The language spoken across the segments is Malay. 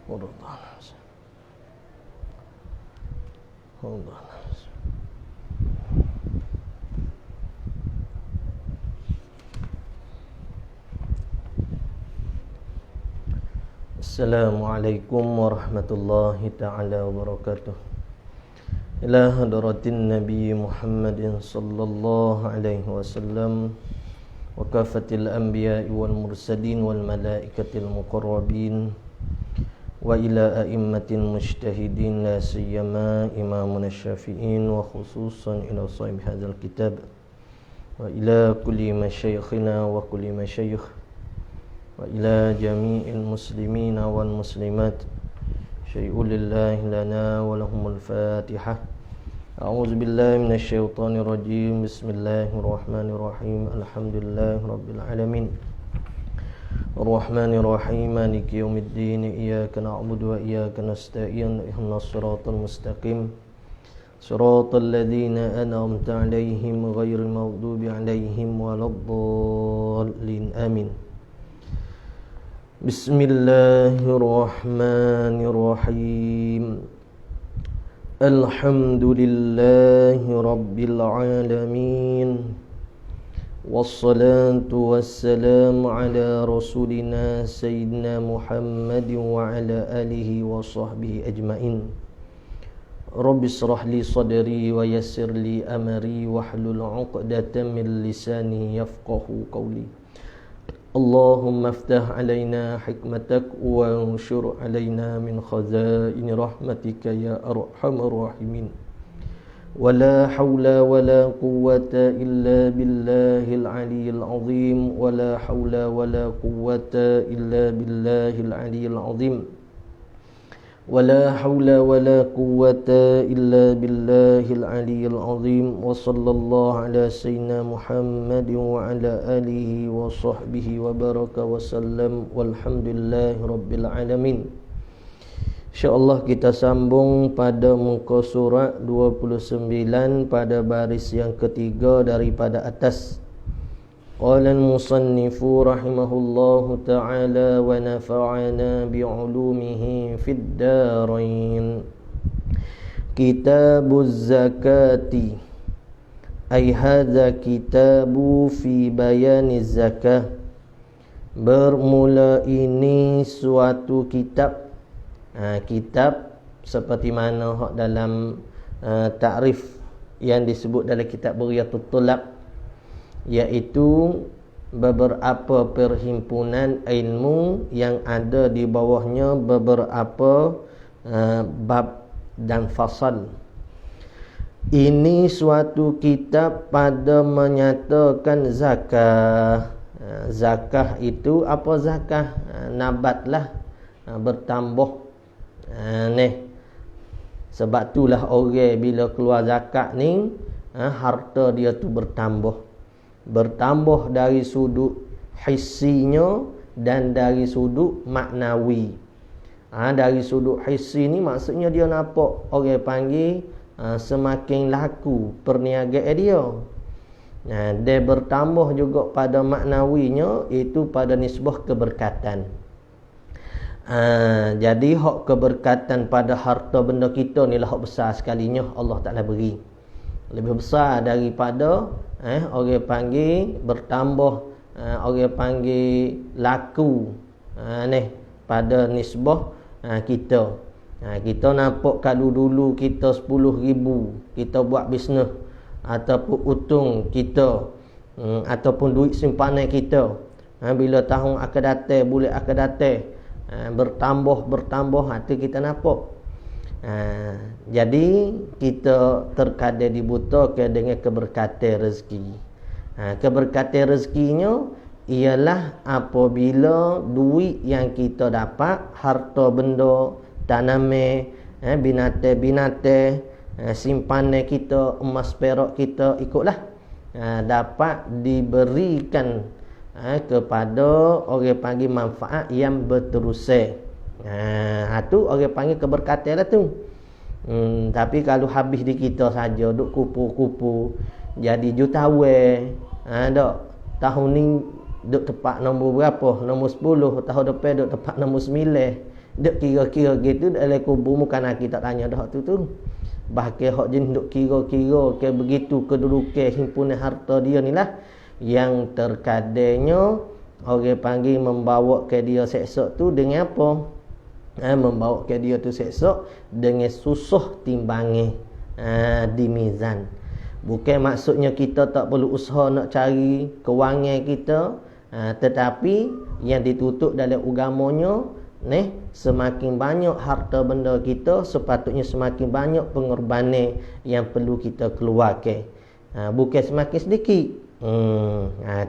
ورضى الناس ورضى الناس. Assalamualaikum warahmatullahi ta'ala wabarakatuh. Ila hadratin Nabi Muhammadin sallallahu alaihi wasallam wa kafatil anbiya'i wal mursalin wal malaikatil muqarrabin wa ila a'immatil mujtahidin la siyama imamuna syafi'in wa khususan ila sahib hadzal kitab wa ila kulli masyayikhina wa kulli masyayikh wa ila jami'il muslimina wal muslimat syai'ul lillahi lana wa lahumul fatihah. A'udzu billahi minasy syaithanir rajim. Bismillahirrahmanirrahim. Alhamdulillahi rabbil alamin. Ar-Rahmanir Rahim. Maliki yaumiddin. Iyyaka na'budu wa iyyaka nasta'in. Ihdinas siratal mustaqim. Siratal ladzina an'amta 'alaihim ghairil maghdubi 'alaihim waladdallin. Amin. Bismillahirrahmanirrahim. Alhamdulillahi rabbil alamin. Wassalatu wassalamu ala rasulina sayyidina Muhammadin wa ala alihi wa sahbihi ajma'in. Rabbi israh li sadri wa yassir li amri wahlul 'uqdatam min lisani yafqahu qawli. Allahumma aftah alaina hikmatak wa anshur alaina min khazaini rahmatika ya arhamar rahimin. ولا حول ولا قوة إلا بالله العلي العظيم ولا حول ولا قوة إلا بالله العلي العظيم ولا حول ولا قوة إلا بالله العلي العظيم وصلى الله على سيدنا محمد وعلى آله وصحبه وبارك وسلم والحمد لله رب العالمين. InsyaAllah kita sambung pada muka surat 29 pada baris yang ketiga daripada atas. Qala al-musannifu rahimahullahu ta'ala wa nafa'ana bi'ulumihi fid darain. Kitabuz zakati ay hadza kitabu fi bayaniz zakah. Bermula ini suatu kitab. Kitab seperti mana dalam takrif yang disebut dalam kitab Bugyatul Tulab, iaitu beberapa perhimpunan ilmu yang ada di bawahnya beberapa bab dan fasal. Ini suatu kitab pada menyatakan zakah. Zakah itu apa zakah? Nabatlah, bertambah. Sebab itulah orang bila keluar zakat ni, harta dia tu bertambah dari sudut hissinya dan dari sudut maknawi. Dari sudut hissi ni maksudnya dia nampak orang panggil semakin laku perniagaan dia. Dia bertambah juga pada maknawinya, itu pada nisbah keberkatan. Jadi hak keberkatan pada harta benda kita ni lah hak besar sekalinya Allah Ta'ala beri. Lebih besar daripada orang panggil bertambah, orang panggil laku pada nisbah kita. Kita nampak kalau dulu kita 10,000 kita buat bisnes ataupun untung kita, ataupun duit simpanan kita, bila tahun akan datang, bulan akan datang, bertambah hati kita nampak. Jadi kita terkadang dibutakan dengan keberkatan rezeki. Keberkatan rezekinya ialah apabila duit yang kita dapat, harta benda, tanaman, binatang-binatang, simpanan kita, emas perak kita, ikutlah dapat diberikan kepada orang panggil manfaat yang berterusan. Tu orang panggil keberkatan lah tu. Tapi kalau habis di kita saja, duk kupu-kupu jadi jutawan, dok tahun ni duk tepat nombor berapa, nombor 10, tahun depan duk tepat nombor 9, Duk kira-kira gitu dalam kubur bukan kita tanya dah tu. Bahkan hak jenis duk kira-kira ke begitu kedudukan himpunan harta dia ni lah yang terkadangnya orang panggil membawa ke dia seksa tu dengan apa? Membawa ke dia tu seksa dengan susah timbangi di mizan. Bukan maksudnya kita tak perlu usaha nak cari kewangan kita, tetapi yang ditutup dalam agamanya semakin banyak harta benda kita, sepatutnya semakin banyak pengorbanan yang perlu kita keluarkan, bukan semakin sedikit.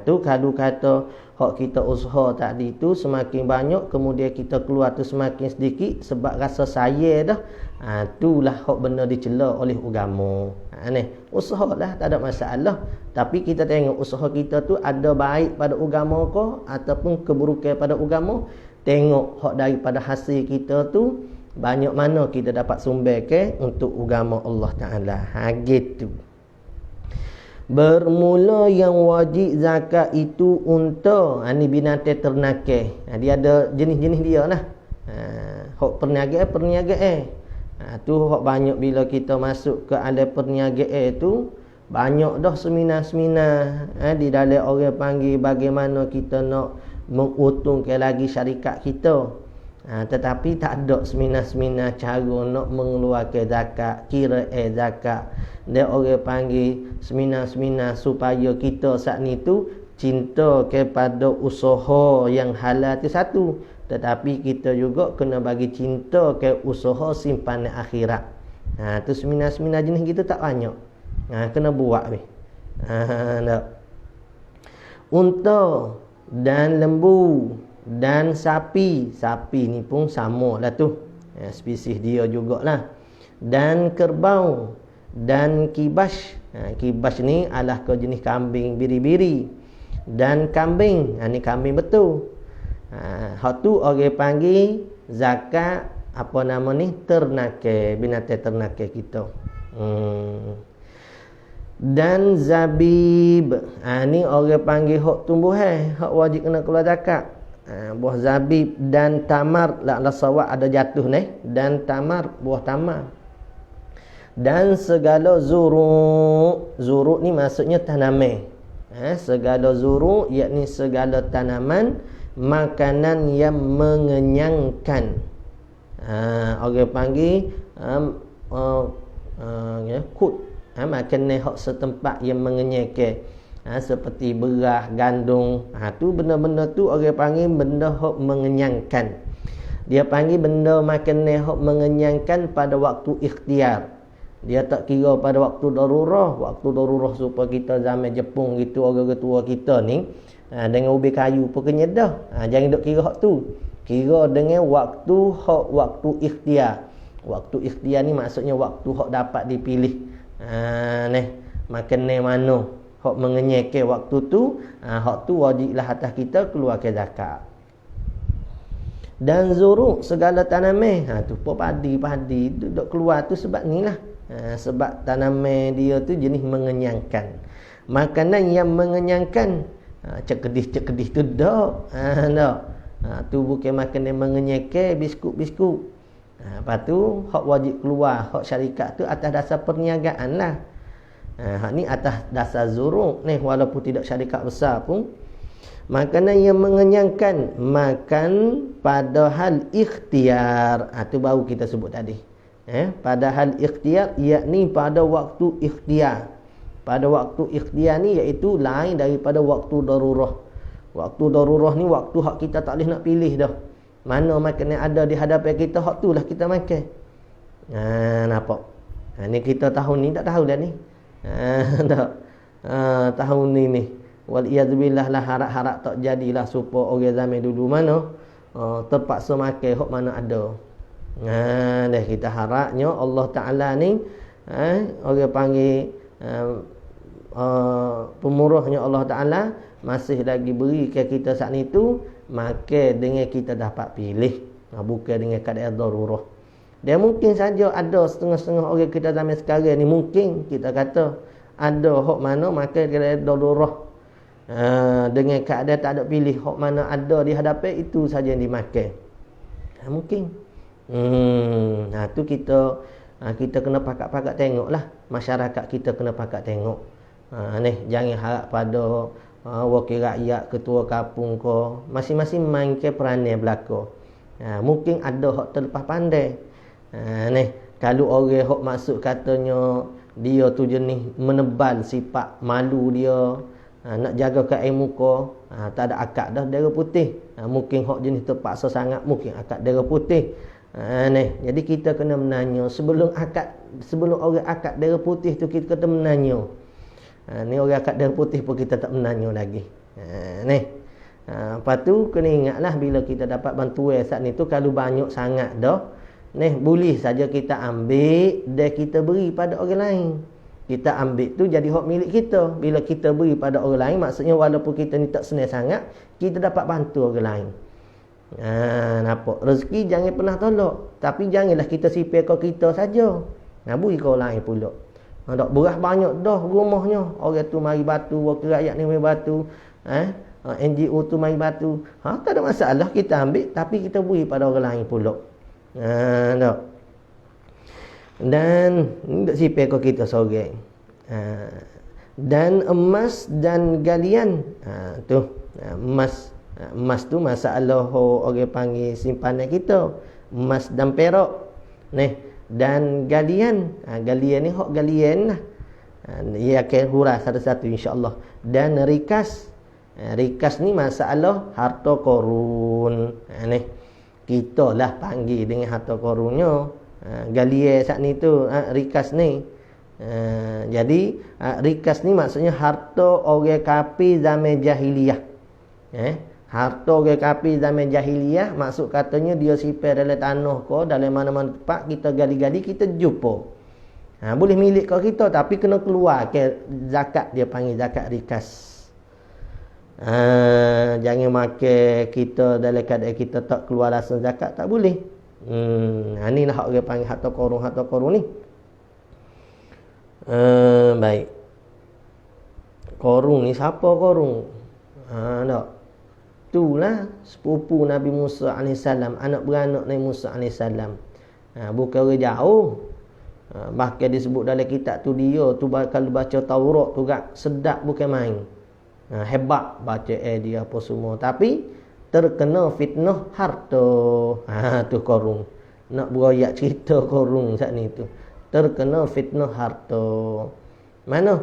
Tu kalau kata hak kita usaha tadi tu semakin banyak, kemudian kita keluar tu semakin sedikit sebab rasa sayang dah, itulah hak benda dicela oleh agama. Usahalah, tak ada masalah, tapi kita tengok usaha kita tu ada baik pada agama ke ataupun keburukan pada agama. Tengok hak daripada hasil kita tu banyak mana kita dapat sumber ke untuk agama Allah Ta'ala. Gitu. Bermula yang wajib zakat itu unta. Ini binatang ternakan. Dia ada jenis-jenis dia lah. Hak perniagaan. Tu hak banyak bila kita masuk ke alam perniagaan tu, banyak dah seminar-seminar di dalam orang panggil bagaimana kita nak menguntungkan lagi syarikat kita. Tetapi tak ada seminar-seminar cara nak mengeluarkan zakat, kira zakat. Dia orang panggil seminar-seminar supaya kita saat ni tu cinta kepada usaha yang halal tu satu, tetapi kita juga kena bagi cinta ke usaha simpanan akhirat. Tu seminar-seminar jenis kita tak banyak. Kena buat weh. Unta dan lembu dan sapi ni pun sama lah tu, spesies dia jugalah. Dan kerbau dan kibas. Kibas ni adalah ke jenis kambing biri-biri. Dan kambing, ni kambing betul. Hak tu orang panggil zakat apa nama ni, ternakan, binatang ternakan kita. Dan zabib, ni orang panggil hak tumbuhan, hak wajib kena keluar zakat. Buah zabib dan tamar, la sawak ada jatuh ni, dan tamar, buah tamar. Dan segala zuruk ni maksudnya tanaman. Segala zuruk yakni segala tanaman, makanan yang mengenyangkan. Orang panggil kut, makanan hak setempat yang mengenyangkan, seperti beras, gandum. Tu benda-benda tu orang panggil benda hak mengenyangkan. Dia panggil benda makanan hak mengenyangkan pada waktu ikhtiar. Dia tak kira pada waktu darurah. Waktu darurah supaya kita zaman Jepun gitu, orang tua kita ni dengan ubi kayu pun kenyat dah. Jangan duk kira hak tu. Kira dengan waktu ikhtiar. Waktu ikhtiar ni maksudnya waktu hak dapat dipilih. Makanan mana hak mengenyekkan waktu tu, hak tu wajiblah atas kita keluarkan zakat. Dan zuruk, segala tanaman. Tu pun padi duk keluar tu sebab ni lah. Sebab tanaman dia tu jenis mengenyangkan. Makanan yang mengenyangkan, cekdih tu dak. Tu bukan makanan mengenyangkan, biskut. Lepas tu hak wajib keluar, hak syarikat tu atas dasar perniagaan lah. Hak ni atas dasar zuruk ni, walaupun tidak syarikat besar pun. Makanan yang mengenyangkan, makan pada hal ikhtiar. Tu baru kita sebut tadi. Pada hal ikhtiar, yakni pada waktu ikhtiar. Pada waktu ikhtiar ni iaitu lain daripada waktu darurah. Waktu darurah ni waktu hak kita tak boleh nak pilih dah. Mana makanan ada di hadapan kita, hak tu lah kita makan. Nampak? Ni kita tahun ni tak tahu dah ni. Tak. Tahun ni waliyadzubillah lah, harap-harap tak jadilah supaya orang zaman dulu mana terpaksa makan hak mana ada. Dah kita harapnya Allah Ta'ala ni orang panggil pemurahnya Allah Ta'ala masih lagi beri ke kita saat ni tu makan dengan kita dapat pilih, bukan dengan keadaan darurah. Dan mungkin saja ada setengah-setengah orang kita zaman sekarang ni, mungkin kita kata ada hak mana makan keadaan darurah, dengan keadaan tak ada pilih, hak mana ada di hadapan itu saja yang dimakan. Mungkin Tu kita kena pakat-pakat tengoklah, masyarakat kita kena pakat tengok. Jangan harap pada wakil rakyat, ketua kampung ko masing-masing main ke peranan belaka. Mungkin ada hak terlepas pandai. Kalau orang hak maksud katanya dia tu jenis menebal sifat malu dia, nak jaga ke air muka, tak ada akad dah darah putih. Mungkin hak jenis terpaksa sangat, mungkin akad darah putih. Jadi kita kena menanya sebelum orang akad darah putih tu, kita kena menanya. Ni orang akad darah putih pun kita tak menanya lagi. Lepas tu kena ingatlah, bila kita dapat bantuan saat ni tu, kalau banyak sangat dah, boleh saja kita ambil dan kita beri pada orang lain. Kita ambil tu jadi hak milik kita. Bila kita beri pada orang lain, maksudnya walaupun kita ni tak senang sangat, kita dapat bantu orang lain. Nampak? Rezeki jangan pernah tolak. Tapi janganlah kita sipir kau kita saja. Beri kau lain pula. Tak beras banyak dah rumahnya. Orang tu mari batu, wakil rakyat ni mari batu, NGO tu mari batu. Tak ada masalah, kita ambil, tapi kita beri pada orang lain pula. Tak. Dan tak sipir kau kita seorang. Dan emas dan galian. Emas tu masalah orang panggil simpanan kita. Emas dan perak. Dan galian. Galian ni hak galian lah. Ia akan hurah satu-satu insya-Allah. Dan rikas. Rikas ni masalah harta korun. Kita lah panggil dengan harta korunnya. Galian saat ni tu, rikas ni. Jadi rikas ni maksudnya harta orang kafir zaman jahiliyah. Harta orang kafir zaman jahiliyah, maksud katanya dia sipir dalam tanah ko, dalam mana-mana tempat kita gali-gali, kita jumpa. Boleh milik kau kita, tapi kena keluar ke zakat, dia panggil zakat rikas. Jangan makan kita dalam keadaan kita tak keluar langsung zakat, tak boleh. Ni lah hak orang panggil harta korun ni. Baik. Korun ni siapa korun? Tak. Itulah sepupu Nabi Musa AS, anak beranak Nabi Musa AS. Bukan orang jauh. Bahkan disebut dalam kitab tu, dia tu kalau baca Taurat tu gak sedap bukan main. Hebat baca dia apa semua, tapi terkena fitnah harta. Tu korun. Nak beroyak cerita korun saat ni tu. Terkena fitnah harta. Mana?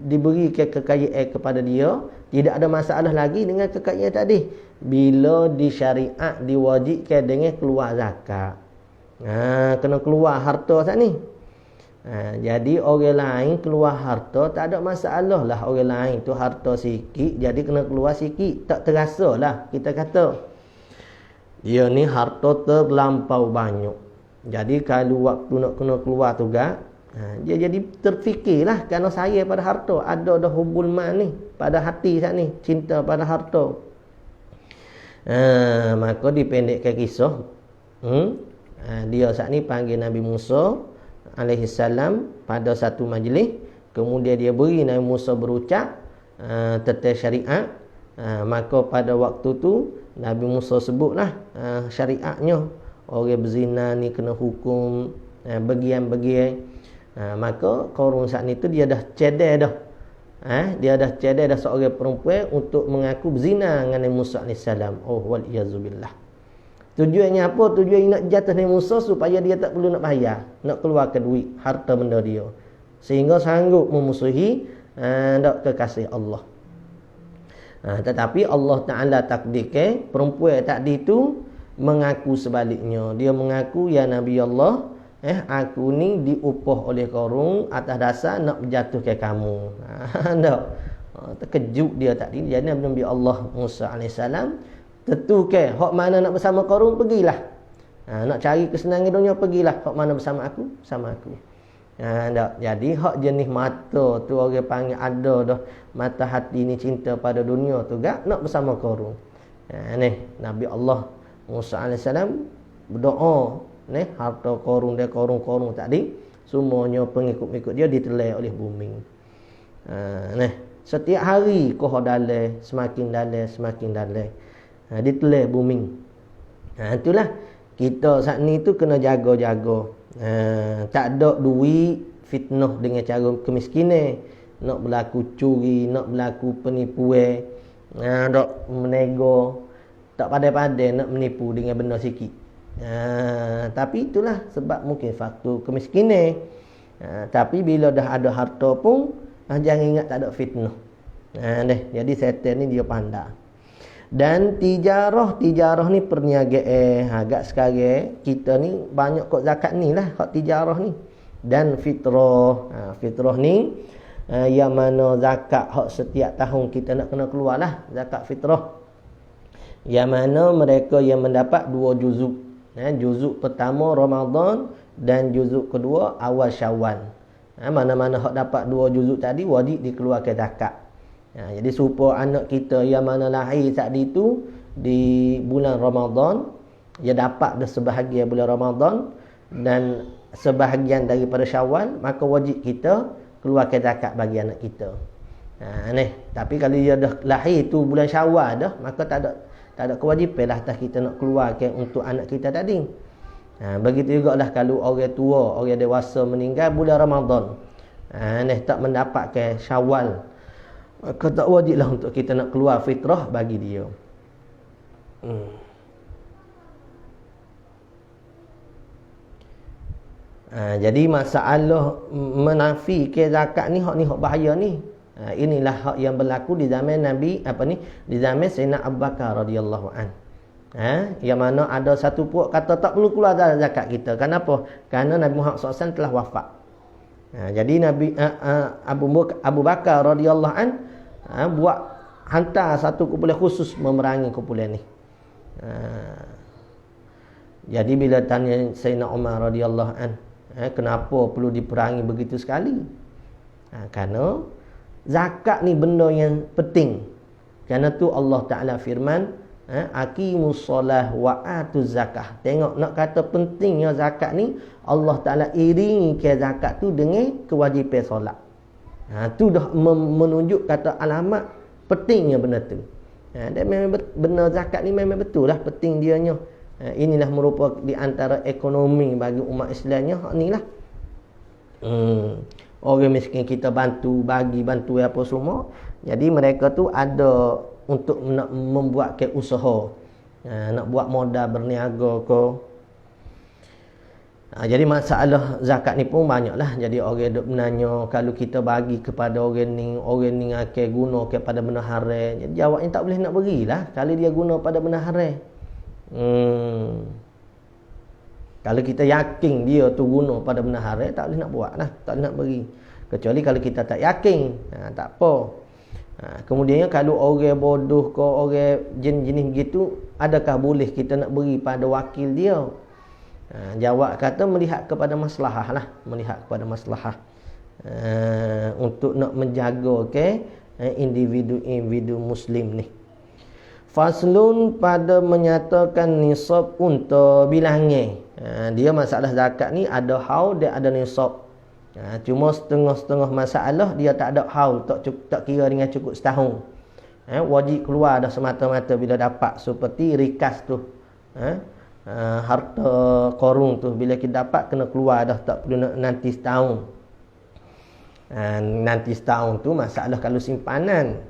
Diberi kekayaan kepada dia, tidak ada masalah lagi dengan kekayaan tadi. Bila disyariat, diwajibkan dengan keluar zakat. Kena keluar harta saat ni. Jadi orang lain keluar harta tak ada masalah lah. Orang lain tu harta sikit, jadi kena keluar sikit, tak terasa lah. Kita kata dia ni harta terlampau banyak, jadi kalau waktu nak kena keluar tu dia jadi terfikirlah, kerana saya pada harta, ada hubul mal ni pada hati saat ni, cinta pada harta. Maka dipendekkan kisah, dia saat ni panggil Nabi Musa alaihissalam pada satu majlis. Kemudian dia beri Nabi Musa berucap tentang syariat. Maka pada waktu tu Nabi Musa sebutlah syariatnya, orang berzina ni kena hukum bagian-bagian. Maka korun saat ni tu dia dah cedek dah. Dia dah cedek dah seorang perempuan untuk mengaku berzina dengan Nabi Musa alaihissalam. Wal iyazubillah. Tujuannya apa? Tujuannya nak jatuh Nabi Musa supaya dia tak perlu nak bayar, nak keluarkan duit, harta benda dia, sehingga sanggup memusuhi kekasih Allah. Tetapi Allah Ta'ala takdirkan perempuan tadi tu mengaku sebaliknya. Dia mengaku, ya Nabi Allah, aku ni diupah oleh korun atas dasar nak menjatuhkan kamu. Terkejut dia tadi. Jadi Nabi Allah Musa AS tentukan hak mana nak bersama korun, pergilah. Nak cari kesenangan dunia, pergilah. Hak mana bersama aku, sama aku. Jadi hak jenis mata tu orang panggil ada dah mata hati ni cinta pada dunia tu nak bersama korun. Nabi Allah Musa AS berdoa, harta korun dia, korun tadi semuanya pengikut-pengikut dia ditelan oleh bumi. Setiap hari koh dalam semakin dalam ditelan bumi. Itulah kita saat ni tu kena jaga-jaga. Tak ada duit fitnah dengan cara kemiskinan, nak berlaku curi, nak berlaku penipuan, nak menego, tak pandai-pandai nak menipu dengan benda sikit. Tapi itulah sebab mungkin faktor kemiskinan. Tapi bila dah ada harta pun jangan ingat tak ada fitnah. Jadi setan ni dia pandai. Dan tijarah ni perniagaan. Agak sekarang kita ni banyak kok zakat ni lah, hak tijarah ni. Dan fitrah. Fitrah ni yang mana zakat hak setiap tahun kita nak kena keluar lah, zakat fitrah. Yang mana mereka yang mendapat 2 juzuk. Juzuk pertama Ramadan dan juzuk kedua awal Syawal. Mana-mana hak dapat 2 juzuk tadi wajib dikeluarkan zakat. Jadi supaya anak kita yang mana lahir saat itu di bulan Ramadan, dia dapat dah sebahagian bulan Ramadan dan sebahagian daripada Syawal, maka wajib kita keluarkan zakat bagi anak kita. Tapi kalau dia dah lahir tu bulan Syawal dah, maka tak ada kewajipan lah atas kita nak keluarkan untuk anak kita tadi. Begitu juga lah kalau orang tua, orang dewasa meninggal bulan Ramadan, tak mendapatkan Syawal, maka tak wajib lah untuk kita nak keluar fitrah bagi dia. Jadi masalah menafikan zakat ni hak bahaya ni. Inilah hak yang berlaku di zaman Nabi di zaman Sayyidina Abu Bakar radhiyallahu an. Yang mana ada satu puak kata tak perlu keluar zakat kita. Kenapa? Kerana Nabi Muhammad SAW telah wafat. Jadi Nabi Abu Bakar radhiyallahu an buat hantar satu kumpulan khusus memerangi kumpulan ni. Jadi bila tanya Sayyidina Umar radhiyallahu an, kenapa perlu diperangi begitu sekali? Kerana zakat ni benda yang penting. Kerana tu Allah Ta'ala firman, aqimus solah wa atuz zakah. Tengok nak kata pentingnya zakat ni, Allah Ta'ala iringi ke zakat tu dengan kewajipan solat. Tu dah menunjuk kata alamat pentingnya benda tu. Dan memang benda zakat ni memang betul lah penting dianya. Inilah merupakan di antara ekonomi bagi umat Islamnya. Hak ni lah. Orang miskin kita bantu, bagi bantu apa semua. Jadi mereka tu ada untuk nak membuatkan usaha, nak buat modal berniaga ke. Jadi masalah zakat ni pun banyak lah. Jadi orang duk menanya, kalau kita bagi kepada orang ni akan guna kepada benda haram. Jadi jawabnya tak boleh nak berilah kalau dia guna pada benda haram. Kalau kita yakin dia tu guna pada benda haram, tak boleh nak buat lah, tak boleh nak beri. Kecuali kalau kita tak yakin, tak apa. Kemudiannya kalau orang bodoh ke orang jenis begitu, adakah boleh kita nak beri pada wakil dia? Jawab kata melihat kepada maslahah lah, melihat kepada maslahah, untuk nak menjaga individu Muslim ni. Faslun pada menyatakan nisab unta bilangan. Dia masalah zakat ni ada haul dan ada nisab. Cuma setengah-setengah masalah dia tak ada haul, tak kira dengan cukup setahun. Wajib keluar dah semata-mata bila dapat, seperti rikas tu. Harta korun tu bila kita dapat kena keluar dah, tak perlu nanti setahun. Nanti setahun tu masalah kalau simpanan.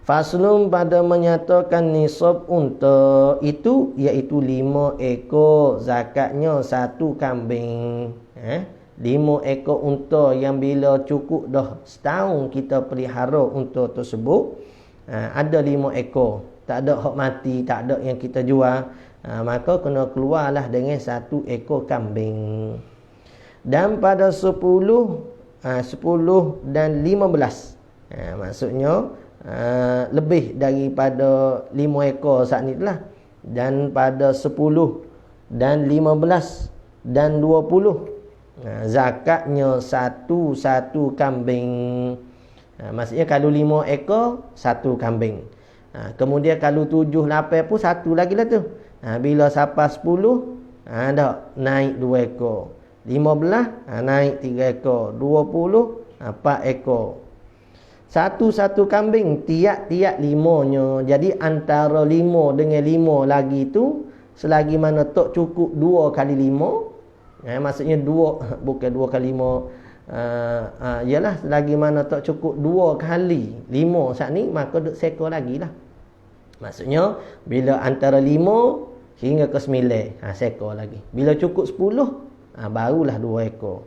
Faslun pada menyatakan nisab unta itu iaitu 5 ekor, zakatnya 1 kambing. 5 ekor unta yang bila cukup dah setahun kita pelihara unta tersebut, ada 5 ekor, tak ada hak mati, tak ada yang kita jual, maka kena keluarlah dengan 1 ekor kambing. Dan pada 10 dan 15, maksudnya lebih daripada 5 ekor saat ni lah. Dan pada 10 dan 15 dan 20, zakatnya 1 kambing. Maksudnya kalau 5 ekor 1 kambing. Kemudian kalau 7, 8 pun 1 lagi lah tu. Bila sampai 10, dah naik 2 ekor. 15, naik 3 ekor. 20, 4 ekor. 1 kambing tiap-tiap 5-nya. Jadi antara 5 dengan 5 lagi tu selagi mana tak cukup 2 kali 5. Maksudnya 2 bukan 2 kali 5. Ialah selagi mana tak cukup 2 kali 5 saat ni, maka duk seko lagi lah. Maksudnya bila antara 5 hingga ke 9, seko lagi. Bila cukup 10, barulah 2 ekor.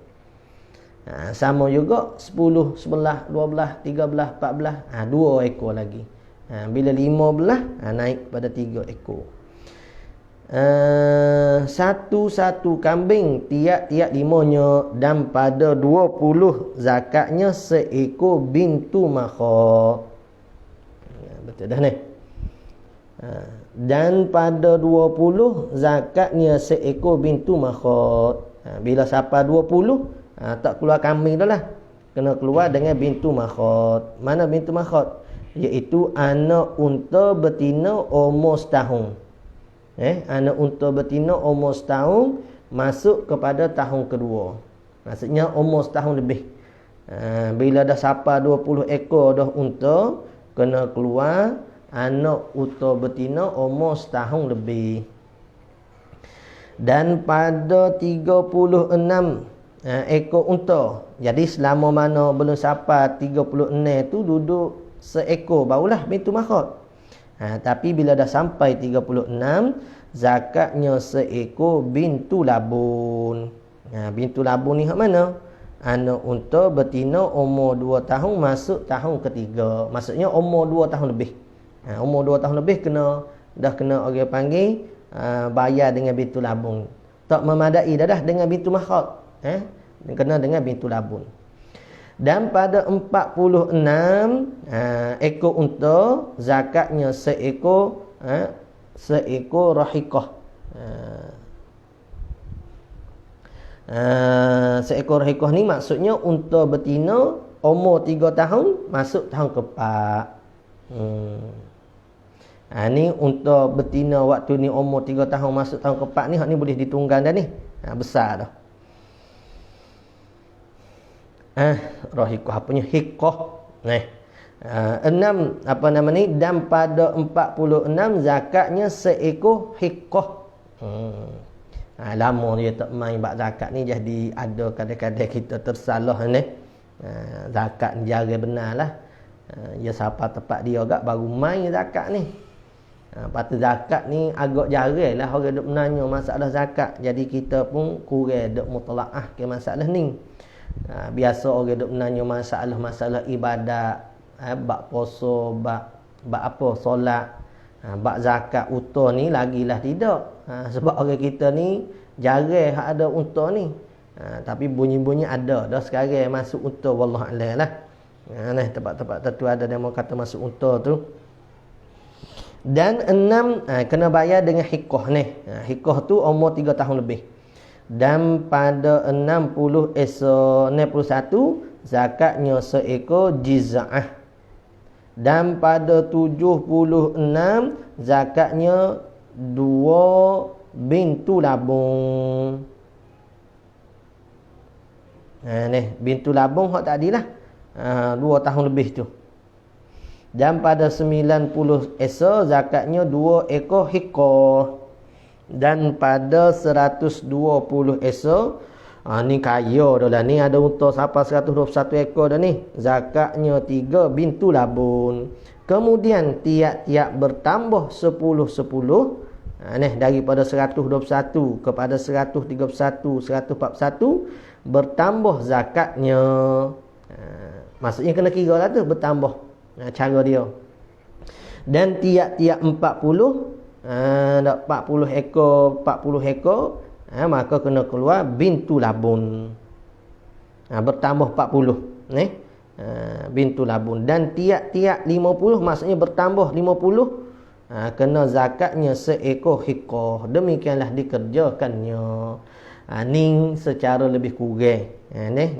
Sama juga 10, 11, 12, 13, 14, 2 ekor lagi. Bila 15, naik pada 3 ekor. Satu-satu kambing tiap-tiap 5-nya, dan pada 20 zakatnya seekor bintu makhot. Betul dah ni. Dan pada 20 zakatnya seekor bintu makhot. Bila sampai 20, tak keluar kambing dah lah, kena keluar dengan bintu makhot. Mana bintu makhot? Iaitu anak unta betina umur setahun. Anak unta betina umur setahun masuk kepada tahun kedua. Maksudnya umur setahun lebih. Bila dah sampai 20 ekor dah unta, kena keluar anak unta betina umur setahun lebih. Dan pada 36 ekor unta. Jadi selama mana belum sampai 36 tu duduk seekor, barulah bintu makhot. Tapi bila dah sampai 36, zakatnya seekor bintu labun. Bintu labun ni hak mana? Anak unta betina umur 2 tahun masuk tahun ketiga. Maksudnya umur 2 tahun lebih. Umur 2 tahun lebih dah kena orang panggil bayar dengan bintu labun. Tak memadai dah dengan bintu makhot. Kena dengan bintu labun. Dan pada 46 ekor unta, zakatnya seekor rahikah. Seekor rahikah ni maksudnya unta betina umur 3 tahun masuk tahun keempat. Ni unta betina waktu ni umur 3 tahun masuk tahun keempat ni, hak ni boleh ditunggang dah ni. Besar dah. Rahikah apanya? Hikah. 6 dan pada 46 zakatnya seekor hikah. Lama dia tak main bab zakat ni, jadi ada kadang-kadang kita tersalah ni. Zakat ni jara benarlah. Ya siapa tepat dia agak baru main zakat ni. Patut zakat ni agak jarang lah orang duk menanya masalah zakat. Jadi kita pun kurang duk mutalaah ke masalah ni. Biasa orang duk menanya masalah ibadat, bab puasa, bab apa, solat, bab zakat unta ni lagilah tidak. Sebab orang kita ni jarang hak ada unta ni. Tapi bunyi-bunyi ada dah sekarang masuk unta, wallahu a'lam lah. Tempat-tempat tertentu ada demo kata masuk unta tu. Dan 6 kena bayar dengan hikah ni. Hikah tu umur 3 tahun lebih. Dan pada 61 zakatnya seekor jiz'ah. Dan pada 76 zakatnya 2 bintu labung. Ni bintu labung hak tadilah 2 tahun lebih tu. Dan pada 90 zakatnya 2 ekor hikah. Dan pada 120 ni kaya dah lah ni, ada unta sampai 121 ekor dah ni, zakatnya 3 bintu labun. Kemudian tiap-tiap bertambah 10-10. Daripada 121 kepada 131, 141 bertambah zakatnya. Maksudnya kena kira lah tu bertambah cara dia. Dan tiap-tiap 40 40 ekor, maka kena keluar bintu labun. Bertambah 40 bintu labun. Dan tiap-tiap 50, maksudnya bertambah 50, kena zakatnya seekor hikah. Demikianlah dikerjakannya. Ni secara lebih kurang.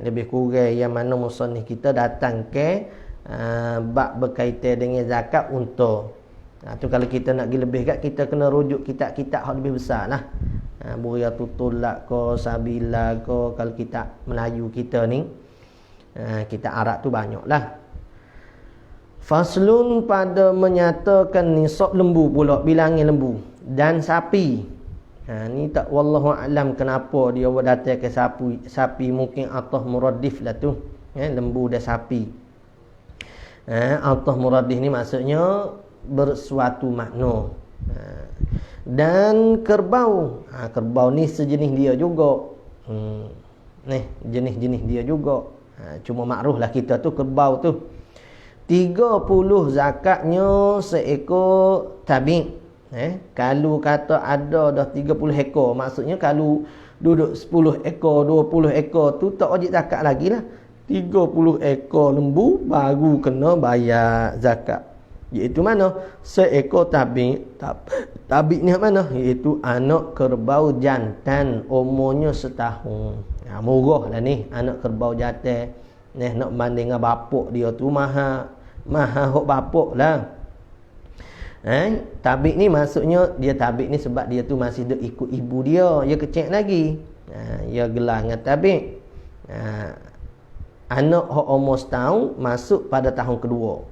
Lebih kurang yang mana musannif kita datang ke bab berkaitan dengan zakat unta. Tu kalau kita nak pergi lebih kat, kita kena rujuk kitab-kitab yang lebih besar lah. Buriyatul Tulak ke, Sabila ke, kalau kitab Melayu kita ni, kitab Arab tu banyak lah. Faslun pada menyatakan nisab lembu pula, bilangin lembu dan sapi. Ni tak wallahu alam kenapa dia datang ke sapi mungkin atah muradif lah tu. Lembu dan sapi. Atah muradif ni maksudnya bersuatu makna. Dan kerbau. Kerbau ni sejenis dia juga. Jenis-jenis dia juga. Cuma makruh lah kita tu kerbau tu. 30 zakatnya seekor tabi'. Kalau kata ada dah 30 ekor, maksudnya kalau duduk 10 ekor, 20 ekor tu tak wajib zakat lagi lah. 30 ekor lembu baru kena bayar zakat. Iaitu mana? Seekor tabi'. Tabi' ni mana? Iaitu anak kerbau jantan, umurnya setahun. Murah lah ni anak kerbau jantan. Nak banding dengan bapak dia tu mahal hok bapak lah. Tabik ni maksudnya dia tabik ni sebab dia tu masih duk ikut ibu dia. Dia kecil lagi. Dia gelar dengan tabik. Anak hok umur setahun masuk pada tahun kedua.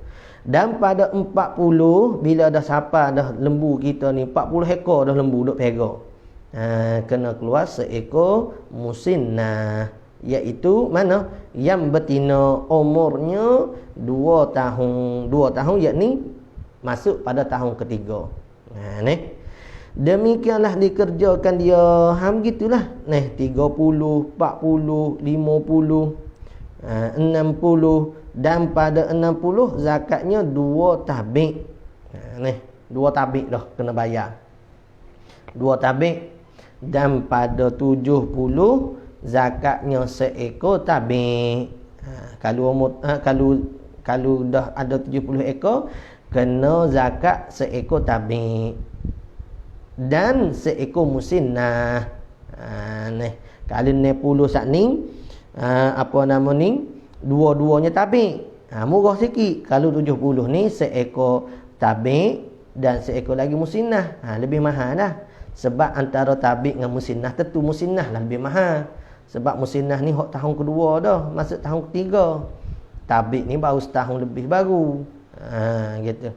Dan pada 40 bila dah sapa dah lembu kita ni 40 ekor dah lembu duk pegang. Kena keluar seekor musinnah, iaitu mana? Yang betina umurnya 2 tahun yakni masuk pada tahun ketiga. Demikianlah dikerjakan dia. Begitulah. 30, 40, 50, 60 dan pada 60 zakatnya 2 tabik. 2 tabik dah kena bayar. 2 tabik. Dan pada 70 zakatnya seekor tabik. Kalau dah ada 70 ekor kena zakat seekor tabik dan seekor musinnah. Kalau 60 sat ni dua-duanya tabik. Murah sikit. Kalau 70 ni seekor tabik dan seekor lagi musinnah. Lebih mahal dah. Sebab antara tabik dengan musinnah, tentu musinnah lah lebih mahal. Sebab musinnah ni hok tahun kedua dah, masuk tahun ketiga. Tabik ni baru setahun lebih baru. Gitu.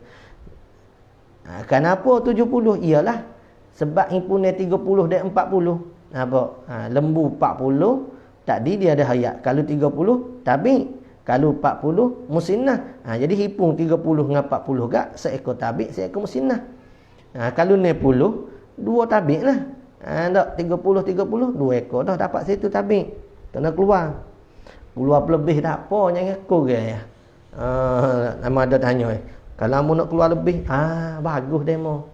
Kenapa 70? Iyalah sebab himpunan 30 dan 40. Lembu 40 tadi dia ada hayat. Kalau 30 tabik, kalau 40 musinnah. Jadi himpun 30 dengan 40 gak seekor tabik, seekor musinnah. Kalau 60 2 tabik lah. Tak 30 2 ekor dah dapat situ tabik. Kena keluar lebih tak apa, jangan kurang ya. Nama ada tanya kalau kamu nak keluar lebih, bagus demo.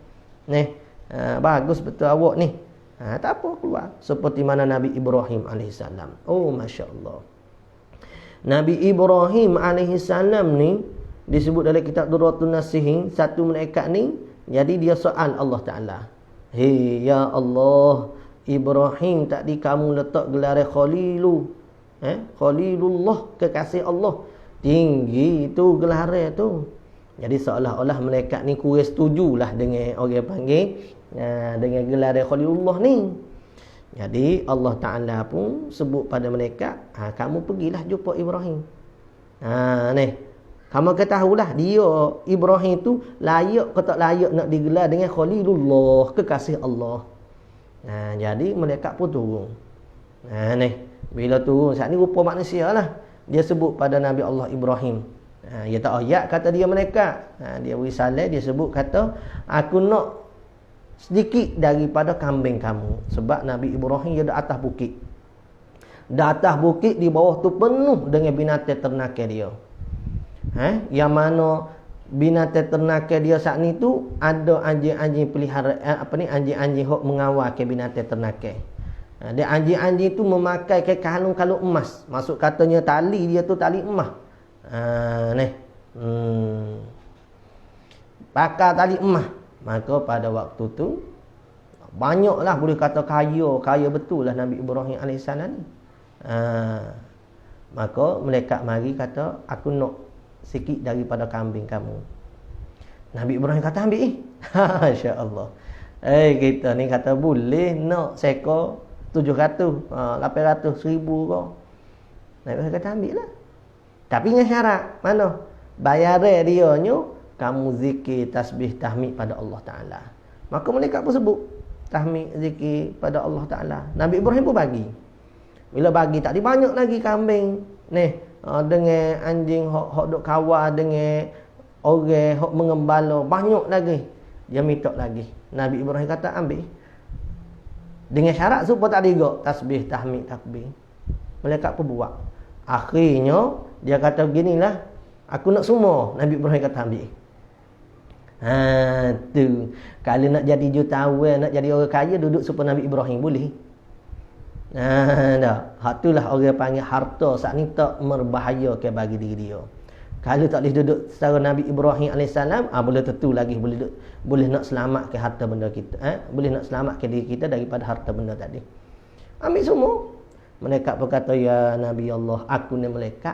Bagus betul awak ni. Tak apa keluar. Seperti mana Nabi Ibrahim AS. Oh Masya Allah. Nabi Ibrahim AS ni disebut dalam kitab Durratun Nasihin, satu malaikat ni. Jadi dia soal Allah Ta'ala. Hei ya Allah, Ibrahim tadi kamu letak gelar Khalilu. Khalilullah, kekasih Allah. Tinggi tu gelar tu. Jadi seolah-olah malaikat ni kurang setujulah dengan orang panggil dengan gelar Khalilullah ni. Jadi Allah Ta'ala pun sebut pada malaikat, kamu pergilah jumpa Ibrahim. Kamu ketahuilah dia Ibrahim tu layak ke tak layak nak digelar dengan Khalilullah, kekasih Allah. Jadi malaikat pun turun. Bila turun saat ni rupa manusia lah. Dia sebut pada Nabi Allah Ibrahim. Dia tak ayat kata dia malaikat. Dia beri salam, dia sebut kata, aku nak sedikit daripada kambing kamu. Sebab Nabi Ibrahim dia di atas bukit. Di atas bukit, di bawah tu penuh dengan binatang ternakan dia. Yang mana binatang ternakan dia saat ni tu ada anjing-anjing pelihara, anjing-anjing hok mengawal ke binatang ternakan. Dia anjing-anjing tu memakai ke kalung-kalung emas. Maksud katanya tali dia tu tali emas. Pakai tali emas. Maka pada waktu tu banyaklah boleh kata kaya betul lah Nabi Ibrahim AS ni. Maka malaikat mari kata, aku nak sikit daripada kambing kamu. Nabi Ibrahim kata ambil. Masya-Allah. Kita ni kata boleh nak seekor 700, 800, 1000 kau. Nabi Ibrahim kata ambil lah. Tapi dengan syarat mana? Bayaran dia nyo kamu zikir tasbih tahmid pada Allah Ta'ala. Maka malaikat pun sebut, tahmid zikir pada Allah Taala. Nabi Ibrahim pun bagi. Bila bagi tak banyak lagi kambing ni, dengan anjing hok duk kawal, dengan orang hok mengembala, banyak lagi. Dia minta lagi. Nabi Ibrahim kata ambil. Dengan syarat supaya tak digok tasbih, tahmid, takbir. Malaikat pun buat. Akhirnya dia kata beginilah, aku nak semua. Nabi Ibrahim kata ambil. Tu. Kalau nak jadi jutawan, nak jadi orang kaya, duduk supaya Nabi Ibrahim boleh. Dah. Hak itulah orang panggil harta saat ni tak berbahaya ke bagi diri dia. Kalau tak boleh duduk secara Nabi Ibrahim AS, boleh tentu lagi boleh nak selamatkan harta benda kita. Boleh nak selamatkan diri kita daripada harta benda tadi. Ambil semua. Malaikat berkata, ya Nabi Allah, aku ni malaikat.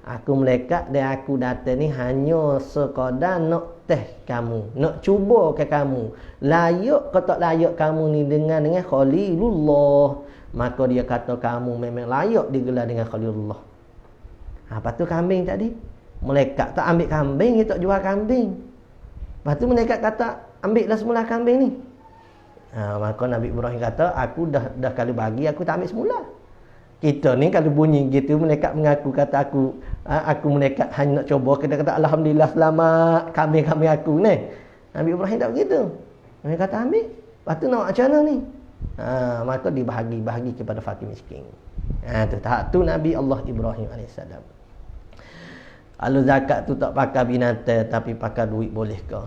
Aku malaikat dan aku datang ni hanya sekadar nak teh kamu, nak cuba ke kamu. Layak ke tak layak kamu ni dengan Khalilullah. Maka dia kata kamu memang layak digelar dengan Khalilullah. Lepas tu kambing tadi, malaikat tak ambil kambing, dia tak jual kambing. Lepas tu malaikat kata, ambillah semula kambing ni. Maka Nabi Ibrahim kata, aku dah kali bagi, aku tak ambil semula. Kita ni kalau bunyi gitu, malaikat mengaku kata aku malaikat hanya nak cuba. Kita kata alhamdulillah selamat kambing-kambing aku ni. Nabi Ibrahim tak begitu. Dia kata ambil. Lepas tu nak macam mana ni? Maka dibahagi kepada fakir miskin. Tu Nabi Allah Ibrahim AS. Kalau zakat tu tak pakai binatang tapi pakai duit boleh ke?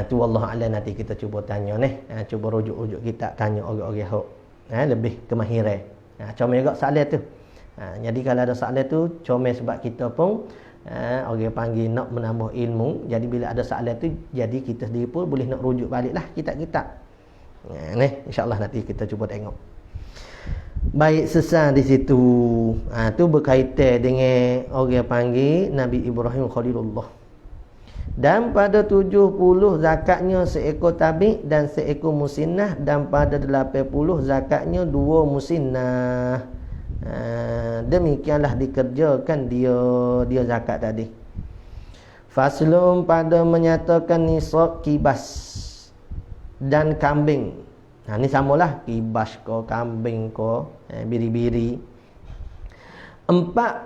Tu Allah Alam, nanti kita cuba tanya ni. Cuba rujuk-rujuk kita tanya orang-orang hok lebih kemahiran. Comel juga soalan tu. Jadi kalau ada soalan tu comel sebab kita pun orang panggil nak menambah ilmu. Jadi bila ada soalan tu, jadi kita sendiri pun boleh nak rujuk baliklah kitab-kitab. Ni insya-Allah nanti kita cuba tengok. Baik, sesat di situ. Tu berkaitan dengan orang panggil Nabi Ibrahim Khalilullah. Dan pada 70 zakatnya seekor tabi dan seekor musinnah, dan pada 80 zakatnya 2 musinnah. Demikianlah dikerjakan dia zakat tadi. Faslun pada menyatakan nisab kibas dan kambing. Ni samalah kibas ko, kambing ko, biri-biri. 40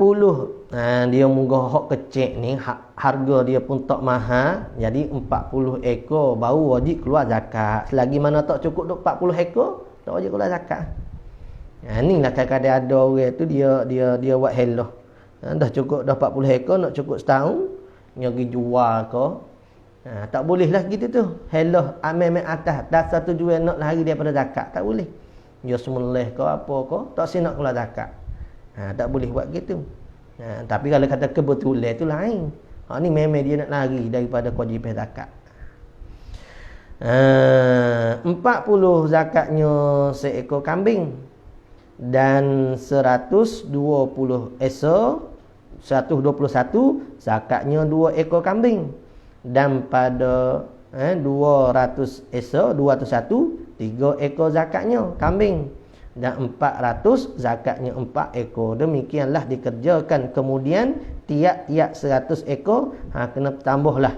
dia munggah hak kecil ni, harga dia pun tak mahal. Jadi 40 ekor baru wajib keluar zakat. Selagi mana tak cukup 40 ekor, tak wajib keluar zakat. Ni lah kadang-kadang ada orang tu dia buat helah. Dah cukup dah 40 ekor, nak cukup setahun, dia pergi jual ke. Tak boleh lah gitu tu. Helah amai atas dasar tujuan nak lari daripada zakat, tak boleh. Dia semulih ke apa ke, tak nak keluar zakat. Tak boleh buat gitu. Tapi kalau kata kebetulan tu lain. Ni memang dia nak lari daripada kewajipan zakat. 40 zakatnya seekor kambing dan 121 zakatnya 2 ekor kambing. Dan pada 200 esok 201 3 ekor zakatnya kambing, dan 400 zakatnya 4 ekor. Demikianlah dikerjakan. Kemudian tiap-tiap 100 ekor kena tambahlah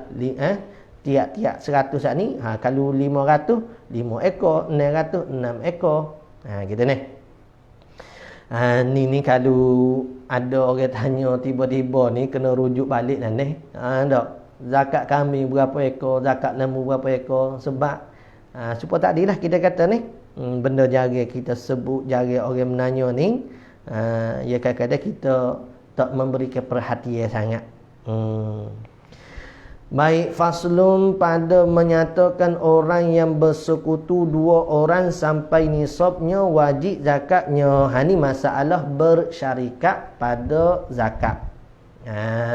tiap-tiap 100 ni kalau 500 5 ekor, 600 6 ekor. Gitu ni. Ni kalau ada orang tanya tiba-tiba ni kena rujuk balik lah ni. Tak. Zakat kambing berapa ekor, zakat lembu berapa ekor. Sebab supaya tak adilah kita kata ni, benda jari kita sebut, jari orang menanya ni, ya kadang-kadang kita tak memberikan perhatian sangat. Baik, faslun pada menyatakan orang yang bersekutu 2 orang sampai nisabnya wajib zakatnya. Ni masalah bersyarikat pada zakat.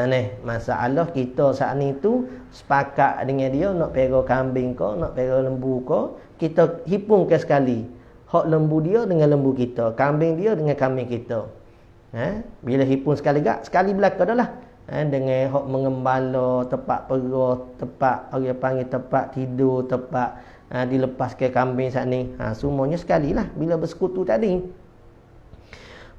Ni masalah kita saat ni tu sepakat dengan dia nak pera kambing ko, nak pera lembu ko, kita hipungkan sekali. Hak lembu dia dengan lembu kita, kambing dia dengan kambing kita. Bila hipung sekali belaka dah lah. Dengan hak mengembala, tempat pera, tempat orang panggil tempat tidur, tempat dilepaskan kambing saat ni. Semuanya sekali lah bila bersekutu tadi.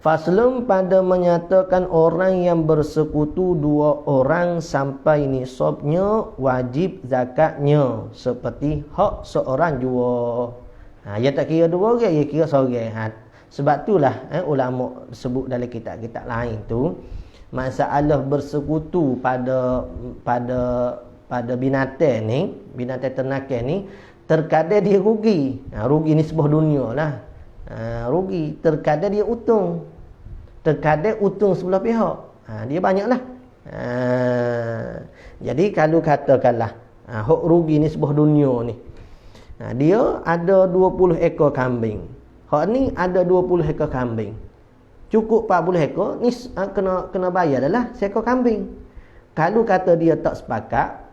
Faslun pada menyatakan orang yang bersekutu dua orang sampai nisabnya wajib zakatnya seperti hak seorang jua. Dia tak kira dua orang, dia kira seorang. Sebab itulah ulama sebut dalam kitab-kitab lain tu, masalah bersekutu pada binatang ni, binatang ternakan ni, terkadang dia rugi. Rugi ni sebuah dunia lah. Rugi, terkadang dia untung, terkadang untung sebelah pihak. Dia banyaklah. Jadi kalau katakanlah hak rugi ni sebuah dunia ni, dia ada 20 ekor kambing, hak ni ada 20 ekor kambing, cukup 40 ekor ni, kena bayar dah lah seekor kambing. Kalau kata dia tak sepakat,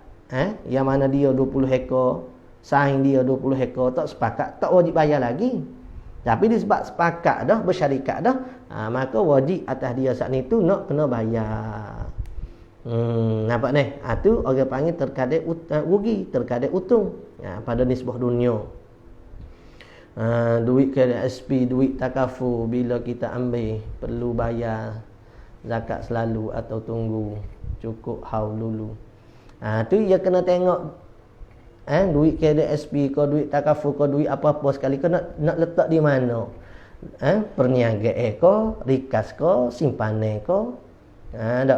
yang mana dia 20 ekor, saing dia 20 ekor, tak sepakat, tak wajib bayar lagi. Tapi disebab sepakat dah, bersyarikat dah, maka wajib atas dia saat ni tu nak kena bayar. Nampak ni? Tu orang panggil terkadang rugi, terkadang untung pada nisbah dunia. Duit KSP, duit takafu, bila kita ambil perlu bayar zakat selalu atau tunggu cukup haul dulu. Tu dia kena tengok duit KDSP ke, duit takafu ke, duit apa-apa sekali ke, nak letak di mana. Perniagaan ke, rikas ke, simpanan ke.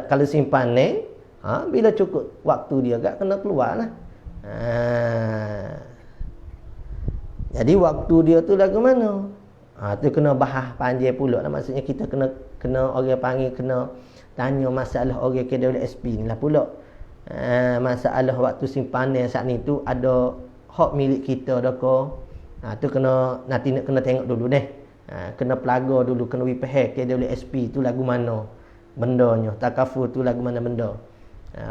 Kalau simpanan, bila cukup waktu dia agak kena keluar lah. Jadi waktu dia tu lagu mana? Tu kena bahas panjang pula lah. Maksudnya kita kena orang panggil, kena tanya masalah orang KDSP ni lah pula. Masalah waktu simpanan saat ni tu ada hak milik kita dah ke. Tu nanti nak kena tengok dulu deh. Kena pelaga dulu, kena wipah KWSP tu lagu mana bendanya, takaful tu lagu mana benda.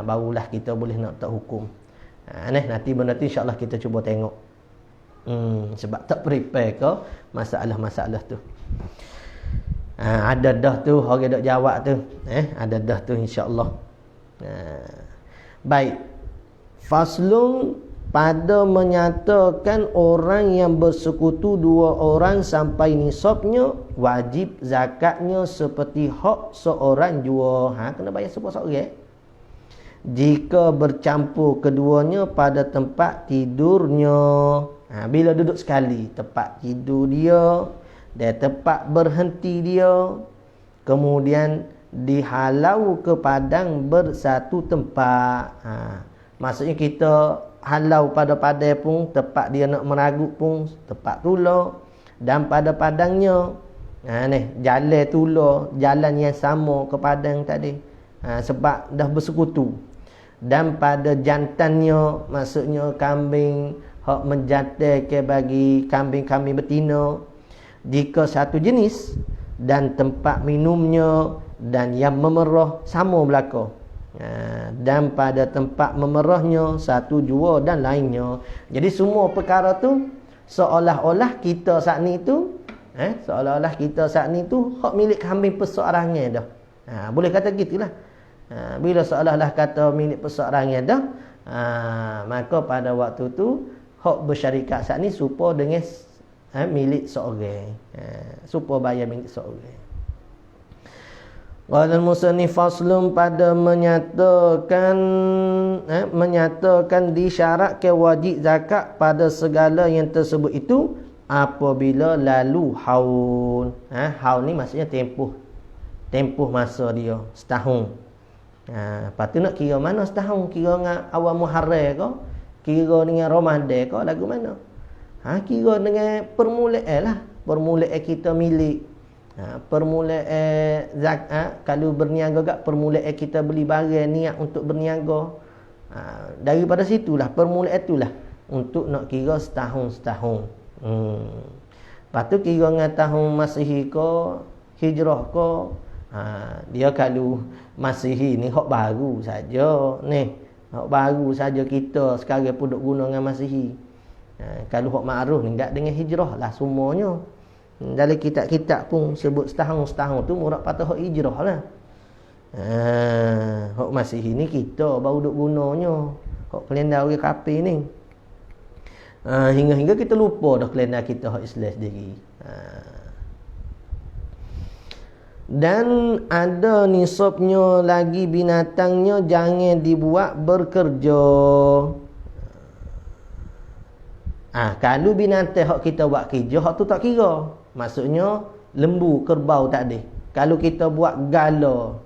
Barulah kita boleh nak tak hukum. Nanti benda tu insya-Allah kita cuba tengok. Sebab tak prepare ke masalah-masalah tu. Ada dah tu orang dak jawab tu. Ada dah tu insya-Allah. Baik. Faslun pada menyatakan orang yang bersekutu dua orang sampai nisabnya wajib zakatnya seperti hak seorang jua. Kena bayar seorang. Jika bercampur keduanya pada tempat tidurnya. Bila duduk sekali, tempat tidur dia dan tempat berhenti dia, kemudian dihalau ke padang bersatu tempat. Maksudnya kita halau pada padang pun, tempat dia nak meragut pun tempat tular, dan pada padangnya jalan tular, jalan yang sama ke padang tadi, sebab dah bersekutu. Dan pada jantannya, maksudnya kambing hak menjantan ke bagi kambing-kambing betina, jika satu jenis, dan tempat minumnya dan yang memerah sama belaka. Dan pada tempat memerahnya satu jua dan lainnya. Jadi semua perkara tu seolah-olah kita saat ni tu seolah-olah kita saat ni tu hak milik kambing perseorangan dah. Boleh kata gitulah. Bila seolah-olah kata milik perseorangan dah, maka pada waktu tu hak bersyarikat saat ni serupa dengan milik seorang. Serupa bayar milik seorang. Qala al-musannif faslun pada menyatakan disyaratkan wajib zakat pada segala yang tersebut itu apabila lalu haul. Haul ni maksudnya tempoh masa dia setahun. Lepas tu nak kira mana setahun, kira dengan awal Muharram ke, kira dengan Ramadan ke, lagu mana? Kira dengan permulaan lah, permulaan kita milik. Permulaan zakat, kalau berniaga kat permulaan kita beli barang niat untuk berniaga, daripada situlah permulaan itulah untuk nak kira setahun. Lepas tu kira dengan tahun Masihi ke Hijrah ke, dia kalau Masihi ni hak baru saja ni, hak baru saja kita sekarang pun duk guna dengan Masihi. Kalau hak ma'ruf ni enggak dengan Hijrah lah semuanya. Dalam kitab-kitab pun sebut setahun tu murad patah hak hijrah lah. Hak Masihi ni kita baru duk gunanya. Hak kalender orang kafir ni. Hingga kita lupa dah kalender kita hak Islam sendiri. Dan ada nisabnya lagi binatangnya jangan dibuat bekerja. Kalau binatang hak kita buat kerja, hak tu tak kira. Maksudnya lembu, kerbau tak ada. Kalau kita buat gala,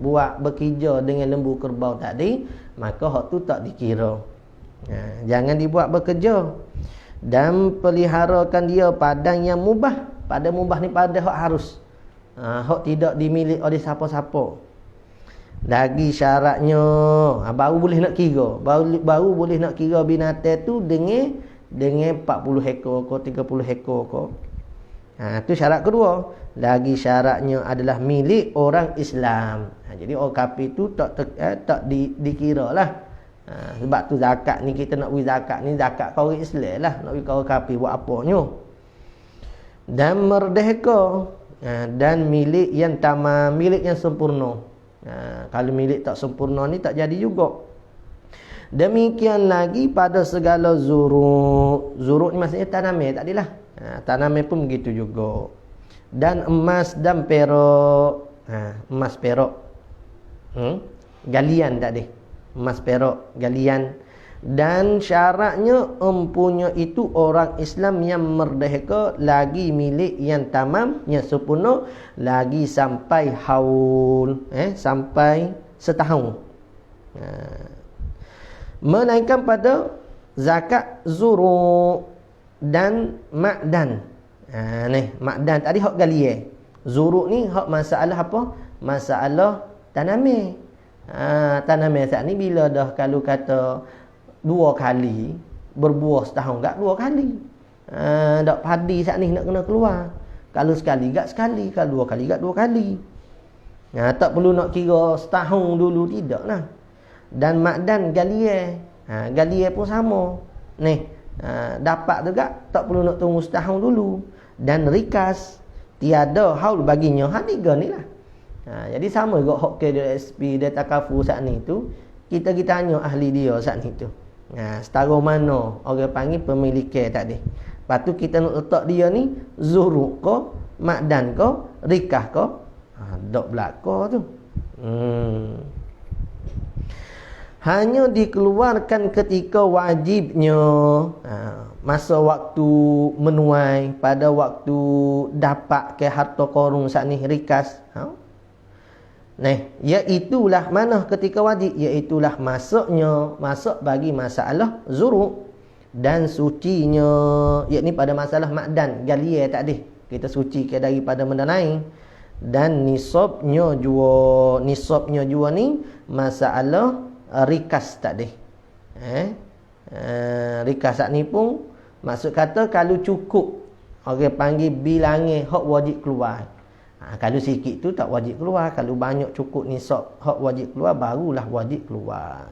buat bekerja dengan lembu, kerbau tak ada, maka hak tu tak dikira. Jangan dibuat bekerja. Dan peliharakan dia padang yang mubah. Pada mubah ni pada hak harus. Hak tidak dimiliki oleh siapa-siapa. Lagi syaratnya baru boleh nak kira. Baru boleh nak kira binatang tu dengan 40 ekor ke 30 ekor ke. Tu syarat kedua. Lagi syaratnya adalah milik orang Islam. Jadi orang kafir tu tak dikira lah. Sebab tu zakat ni, kita nak beri zakat ni, zakat kau orang Islam lah. Nak beri kau orang kafir buat apanya. Dan merdeka. Dan milik yang tamam, milik yang sempurna. Kalau milik tak sempurna ni tak jadi juga. Demikian lagi pada segala zuruk. Zuruk ni maksudnya tanaman, tak adalah. Tanaman pun begitu juga. Dan emas dan perak. Emas perak. Galian tak ada. Emas perak, galian. Dan syaratnya empunya itu orang Islam yang merdeka, lagi milik yang tamam, yang sempurna, lagi sampai haul, sampai setahun. Menaikkan pada zakat zuru dan makdan. Makdan tadi hak galian. Zuru ni hak masalah apa? Masalah tanaman. Tanaman saat ni bila dah kalau kata 2 kali berbuah setahun, gak 2 kali. Dak padi saat ni nak kena keluar. Kalau sekali gak sekali, kalau 2 kali gak 2 kali. Tak perlu nak kira setahun dulu, tidak lah. Dan makdan galian. Galian pun sama. Dapat juga tak perlu nak tunggu setahun dulu. Dan rikas tiada haul baginya. Tiga ni lah. Jadi sama juga hak KDSP dia takafu saat ni tu. Kita tanya ahli dia saat ni tu. Setara mana orang panggil pemilikan tadi. Lepas tu kita nak letak dia ni zuruk ke, makdan ke, rikah ke. Dok belaka tu. Hanya dikeluarkan ketika wajibnya. Masa waktu menuai, pada waktu dapat ke harta korun saat ni rikas. Iaitulah mana ketika wajib, iaitulah masuk bagi masalah zuruk dan sucinya, yakni pada masalah makdan, galian tak ada, kita suci ke daripada benda lain. Dan nisabnya jua ni masalah rikas tak ada. Rikas saat ni pun maksud kata kalau cukup, orang panggil bilangan hak wajib keluar. Kalau sikit tu tak wajib keluar. Kalau banyak cukup nisab hak wajib keluar, barulah wajib keluar.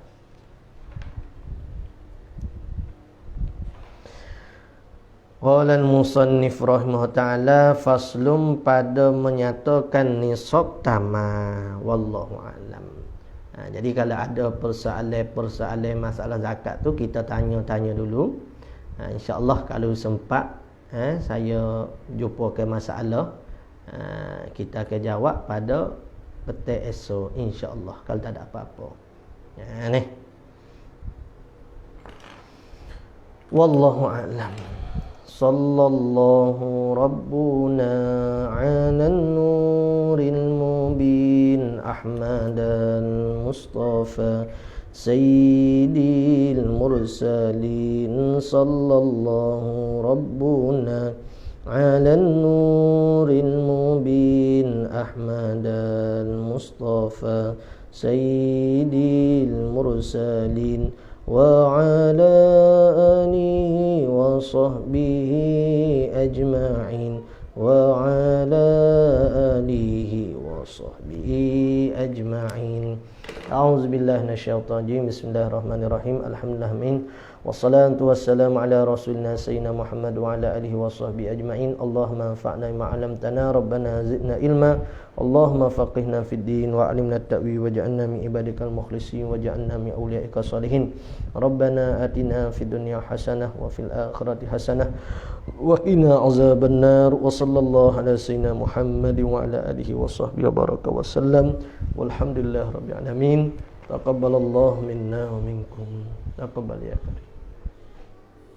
Qala al-musannif rahimahullah ta'ala, faslum pada menyatakan nisab tamam. Wallahu a'lam. Jadi kalau ada persoalan masalah zakat tu, kita tanya dulu. InsyaAllah kalau sempat saya jumpa ke masalah, kita akan jawab pada petang esok insya-Allah kalau tak ada apa-apa. Wallahu a'lam. Sallallahu rabbuna 'alan nuril mubin Ahmadan Mustafa Sayyidil mursalin. Sallallahu rabbuna 'alan nuril mubin Ahmadan Mustafa Sayyidil mursalin wa 'ala alihi wa sahbihi ajma'in wa 'ala alihi wa sahbihi ajma'in. A'udzubillahi minasyaitonir rajim. Bismillahirrahmanirrahim. Alhamdulillah min Wassalatu wassalamu ala rasulina sayyidina Muhammad wa ala alihi wa sahbihi ajma'in. Allahumma anfa'na bima 'allamtana, rabbana zidna ilma. Allahumma faqihna fid din wa 'allimna at-ta'wil waj'alna min ibadikal mukhlisin waj'alna min awliyaika salihin. Rabbana atina fid dunya hasanah wa fil akhirati hasanah wa qina azabannar. Wa sallallahu ala sayyidina Muhammad wa ala alihi wa sahbihi baraka wa sallam. Walhamdulillah rabbil alamin. Taqabbalallahu minna wa minkum. Taqabbal ya karim.